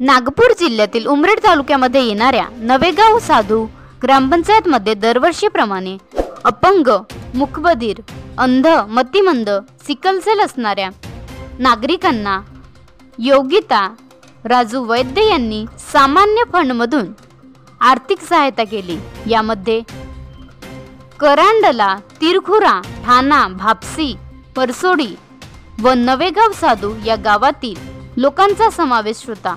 नागपूर जिल्ह्यातील उमरेड तालुक्यामध्ये येणाऱ्या नवेगाव साधू ग्रामपंचायतमध्ये दरवर्षीप्रमाणे अपंग, मूकबधीर, अंध, मतिमंद, सिकलसेल असणाऱ्या नागरिकांना योगिता राजू वैद्य यांनी सामान्य फंडमधून आर्थिक सहायता केली। यामध्ये करांडला, तिरखुरा, ठाणा, भापसी, परसोडी व नवेगाव साधू या गावातील लोकांचा समावेश होता।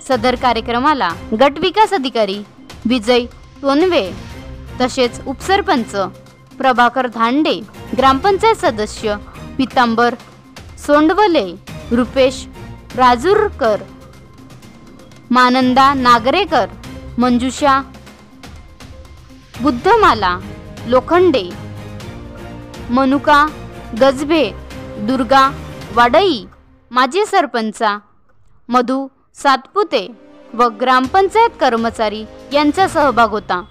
सदर कार्यक्रमाला गट विकास अधिकारी विजय टोनवे तसेच उपसरपंच प्रभाकर धांडे, ग्रामपंचायत सदस्य पितांबर सोंडवले, रुपेश राजूरकर, मानंदा नागरेकर, मंजुषा बुद्धमाला लोखंडे, मनुका गजबे, दुर्गा वाडई, माजी सरपंचा मधु सातपुते व ग्रामपंचायत कर्मचारी यांचा सहभाग होता।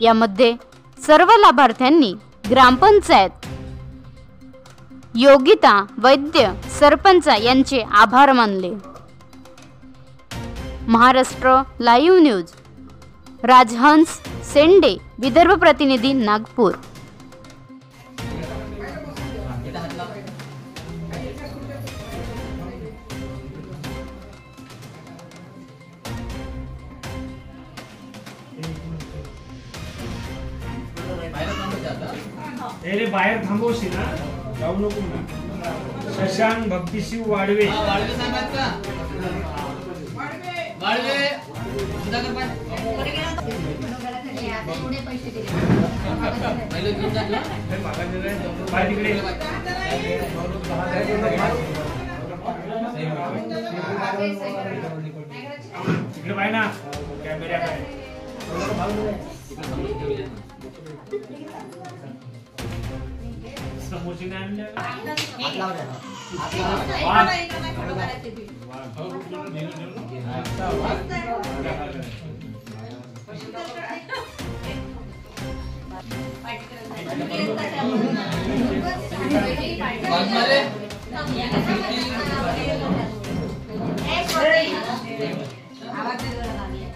यामध्ये सर्व लाभार्थ्यांनी ग्रामपंचायत योगिता वैद्य सरपंच यांचे आभार मानले। महाराष्ट्र लाईव्ह न्यूज, राजहंस सेंडे, विदर्भ प्रतिनिधी, नागपूर। रे बाहेर थांबवशी ना, जाऊ नको ना। शशांक भक्तिशिव वाडवे, वाडवे सांगत का? वाडवे सुधाकर पहिले घेऊन टाकला बाय तिकडे तिकडे बाय ना कॅमेरा समोरची नाही आणल्या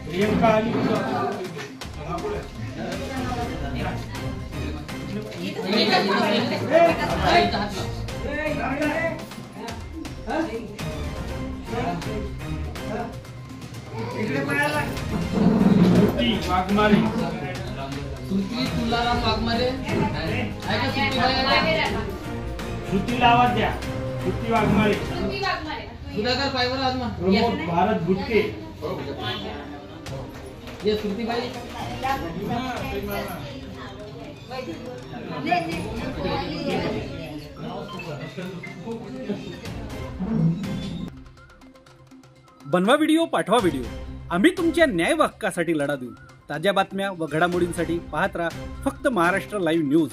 प्रियंका आली वाघमारे, सुरती तुलाराम वाघमारे आहे का? श्रुती लावा द्या, श्रुती वाघमारे, सुधाकर पायवर आजमा, प्रमोद भारत गुटके, ये श्रुती बाई बनवा व्हिडिओ, पाठवा व्हिडिओ, आम्ही तुमच्या न्याय हक्कासाठी लढा देऊ। ताज्या बातम्या व घडामोडींसाठी पाहत राहा फक्त महाराष्ट्र लाईव्ह न्यूज।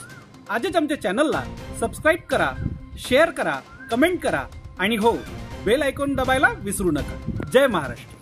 आजच आमच्या चॅनलला सबस्क्राईब करा, शेअर करा, कमेंट करा आणि हो, बेल आयकॉन दबायला विसरू नका। जय महाराष्ट्र।